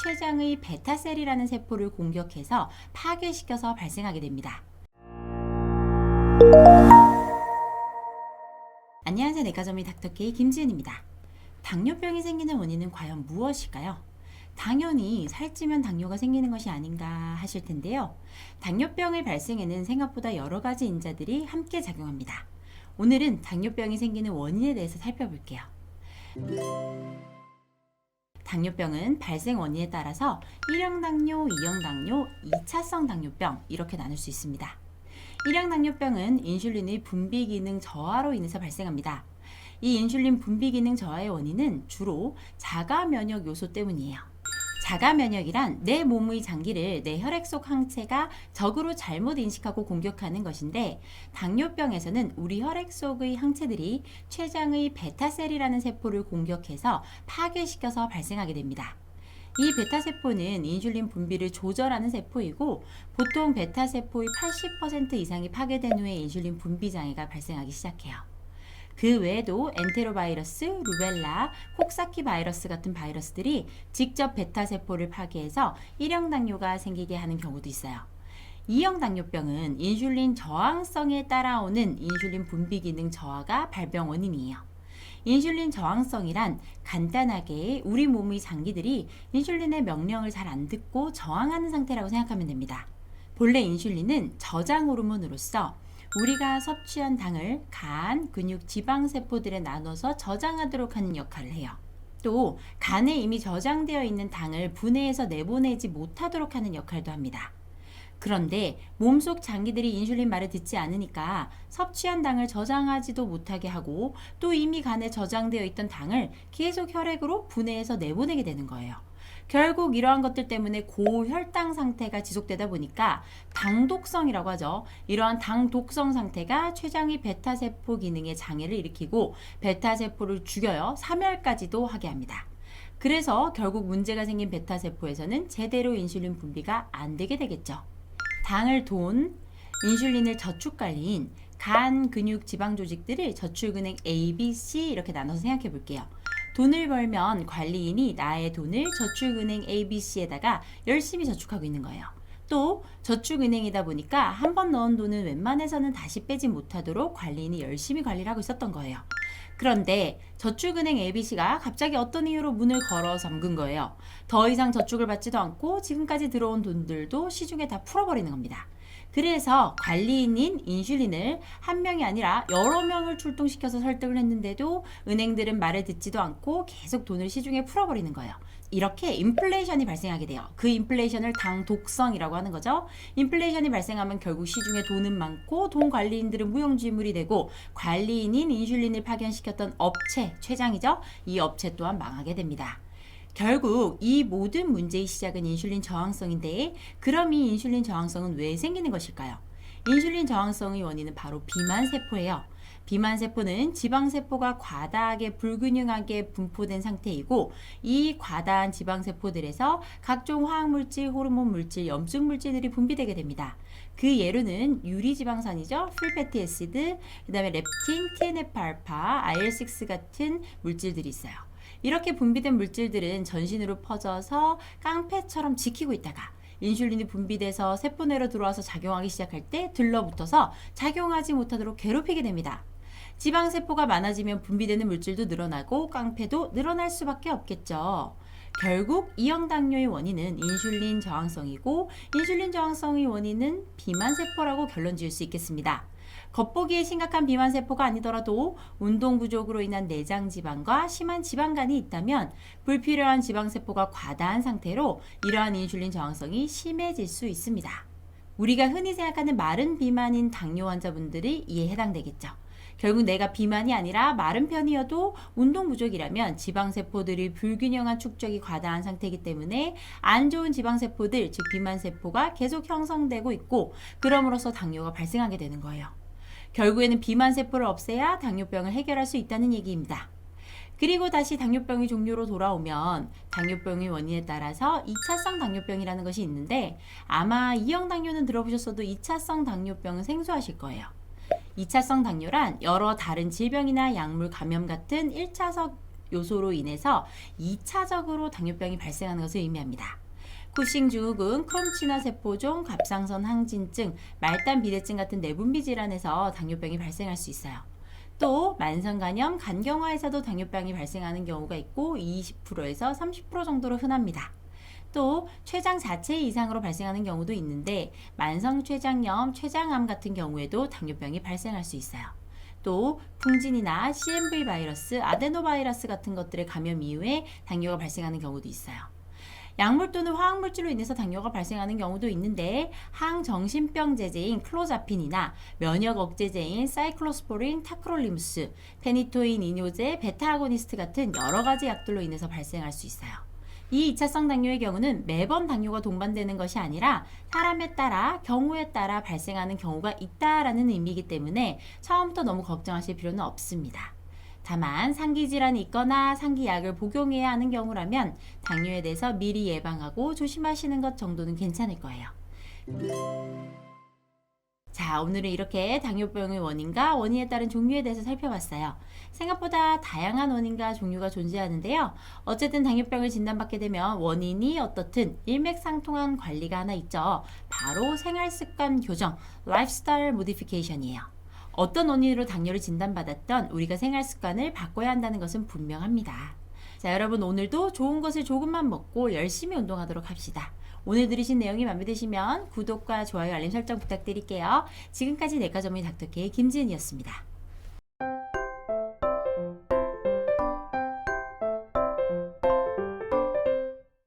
췌장의 베타셀이라는 세포를 공격해서 파괴시켜서 발생하게 됩니다. 안녕하세요. 내과점의 닥터케이 김지은입니다. 당뇨병이 생기는 원인은 과연 무엇일까요? 당연히 살찌면 당뇨가 생기는 것이 아닌가 하실 텐데요. 당뇨병의 발생에는 생각보다 여러 가지 인자들이 함께 작용합니다. 오늘은 당뇨병이 생기는 원인에 대해서 살펴볼게요. 당뇨병은 발생 원인에 따라서 1형 당뇨, 2형 당뇨, 2차성 당뇨병 이렇게 나눌 수 있습니다. 1형 당뇨병은 인슐린의 분비 기능 저하로 인해서 발생합니다. 이 인슐린 분비 기능 저하의 원인은 주로 자가 면역 요소 때문이에요. 자가 면역이란 내 몸의 장기를 내 혈액 속 항체가 적으로 잘못 인식하고 공격하는 것인데, 당뇨병에서는 우리 혈액 속의 항체들이 췌장의 베타셀이라는 세포를 공격해서 파괴시켜서 발생하게 됩니다. 이 베타세포는 인슐린 분비를 조절하는 세포이고, 보통 베타세포의 80% 이상이 파괴된 후에 인슐린 분비 장애가 발생하기 시작해요. 그 외에도 엔테로바이러스, 루벨라, 콕사키 바이러스 같은 바이러스들이 직접 베타세포를 파괴해서 1형 당뇨가 생기게 하는 경우도 있어요. 2형 당뇨병은 인슐린 저항성에 따라오는 인슐린 분비 기능 저하가 발병 원인이에요. 인슐린 저항성이란 간단하게 우리 몸의 장기들이 인슐린의 명령을 잘 안 듣고 저항하는 상태라고 생각하면 됩니다. 본래 인슐린은 저장 호르몬으로서 우리가 섭취한 당을 간, 근육, 지방세포들에 나눠서 저장하도록 하는 역할을 해요. 또 간에 이미 저장되어 있는 당을 분해해서 내보내지 못하도록 하는 역할도 합니다. 그런데 몸속 장기들이 인슐린 말을 듣지 않으니까 섭취한 당을 저장하지도 못하게 하고, 또 이미 간에 저장되어 있던 당을 계속 혈액으로 분해해서 내보내게 되는 거예요. 결국 이러한 것들 때문에 고혈당 상태가 지속되다 보니까 당독성이라고 하죠. 이러한 당독성 상태가 췌장의 베타세포 기능에 장애를 일으키고 베타세포를 죽여요. 사멸까지도 하게 합니다. 그래서 결국 문제가 생긴 베타세포에서는 제대로 인슐린 분비가 안 되게 되겠죠. 당을 돈, 인슐린을 저축관리인 간, 근육, 지방 조직들을 저축은행 A, B, C 이렇게 나눠서 생각해 볼게요. 돈을 벌면 관리인이 나의 돈을 저축은행 ABC에다가 열심히 저축하고 있는 거예요. 또 저축은행이다 보니까 한 번 넣은 돈은 웬만해서는 다시 빼지 못하도록 관리인이 열심히 관리를 하고 있었던 거예요. 그런데 저축은행 ABC가 갑자기 어떤 이유로 문을 걸어 잠근 거예요. 더 이상 저축을 받지도 않고 지금까지 들어온 돈들도 시중에 다 풀어버리는 겁니다. 그래서 관리인인 인슐린을 한 명이 아니라 여러 명을 출동시켜서 설득을 했는데도 은행들은 말을 듣지도 않고 계속 돈을 시중에 풀어버리는 거예요. 이렇게 인플레이션이 발생하게 돼요. 그 인플레이션을 당독성이라고 하는 거죠. 인플레이션이 발생하면 결국 시중에 돈은 많고 돈 관리인들은 무용지물이 되고, 관리인인 인슐린을 파견시켰던 업체, 췌장이죠. 이 업체 또한 망하게 됩니다. 결국 이 모든 문제의 시작은 인슐린 저항성인데, 그럼 이 인슐린 저항성은 왜 생기는 것일까요? 인슐린 저항성의 원인은 바로 비만세포예요. 비만세포는 지방세포가 과다하게 불균형하게 분포된 상태이고, 이 과다한 지방세포들에서 각종 화학물질, 호르몬 물질, 염증 물질들이 분비되게 됩니다. 그 예로는 유리지방산이죠. 프리패티 애시드, 그 다음에 렙틴, TNF-알파, IL-6 같은 물질들이 있어요. 이렇게 분비된 물질들은 전신으로 퍼져서 깡패처럼 지키고 있다가 인슐린이 분비돼서 세포 내로 들어와서 작용하기 시작할 때 들러붙어서 작용하지 못하도록 괴롭히게 됩니다. 지방세포가 많아지면 분비되는 물질도 늘어나고 깡패도 늘어날 수밖에 없겠죠. 결국 2형 당뇨의 원인은 인슐린 저항성이고, 인슐린 저항성의 원인은 비만세포라고 결론 지을 수 있겠습니다. 겉보기에 심각한 비만세포가 아니더라도 운동 부족으로 인한 내장 지방과 심한 지방간이 있다면 불필요한 지방세포가 과다한 상태로 이러한 인슐린 저항성이 심해질 수 있습니다. 우리가 흔히 생각하는 마른 비만인 당뇨 환자분들이 이에 해당되겠죠. 결국 내가 비만이 아니라 마른 편이어도 운동 부족이라면 지방세포들이 불균형한 축적이 과다한 상태이기 때문에 안 좋은 지방세포들, 즉 비만세포가 계속 형성되고 있고, 그럼으로써 당뇨가 발생하게 되는 거예요. 결국에는 비만세포를 없애야 당뇨병을 해결할 수 있다는 얘기입니다. 그리고 다시 당뇨병의 종류로 돌아오면 당뇨병의 원인에 따라서 2차성 당뇨병이라는 것이 있는데, 아마 2형 당뇨는 들어보셨어도 2차성 당뇨병은 생소하실 거예요. 2차성 당뇨란 여러 다른 질병이나 약물 감염 같은 1차성 요소로 인해서 2차적으로 당뇨병이 발생하는 것을 의미합니다. 쿠싱 증후군, 크롬치나 세포종, 갑상선 항진증, 말단 비대증 같은 내분비 질환에서 당뇨병이 발생할 수 있어요. 또 만성간염, 간경화에서도 당뇨병이 발생하는 경우가 있고 20%에서 30% 정도로 흔합니다. 또 췌장 자체 이상으로 발생하는 경우도 있는데 만성췌장염, 췌장암 같은 경우에도 당뇨병이 발생할 수 있어요. 또 풍진이나 CMV 바이러스, 아데노바이러스 같은 것들의 감염 이후에 당뇨가 발생하는 경우도 있어요. 약물 또는 화학물질로 인해서 당뇨가 발생하는 경우도 있는데 항정신병 제제인 클로자핀이나 면역 억제제인 사이클로스포린, 타크롤리무스, 페니토인 이뇨제, 베타아고니스트 같은 여러 가지 약들로 인해서 발생할 수 있어요. 이 2차성 당뇨의 경우는 매번 당뇨가 동반되는 것이 아니라 사람에 따라 경우에 따라 발생하는 경우가 있다라는 의미이기 때문에 처음부터 너무 걱정하실 필요는 없습니다. 다만 상기 질환이 있거나 상기약을 복용해야 하는 경우라면 당뇨에 대해서 미리 예방하고 조심하시는 것 정도는 괜찮을 거예요. 자, 오늘은 이렇게 당뇨병의 원인과 원인에 따른 종류에 대해서 살펴봤어요. 생각보다 다양한 원인과 종류가 존재하는데요. 어쨌든 당뇨병을 진단받게 되면 원인이 어떻든 일맥상통한 관리가 하나 있죠. 바로 생활습관 교정, 라이프스타일 모디피케이션이에요. 어떤 원인으로 당뇨를 진단받았던 우리가 생활습관을 바꿔야 한다는 것은 분명합니다. 자, 여러분 오늘도 좋은 것을 조금만 먹고 열심히 운동하도록 합시다. 오늘 들으신 내용이 마음에 드시면 구독과 좋아요, 알림 설정 부탁드릴게요. 지금까지 내과 전문의 닥터케이 김지은이었습니다.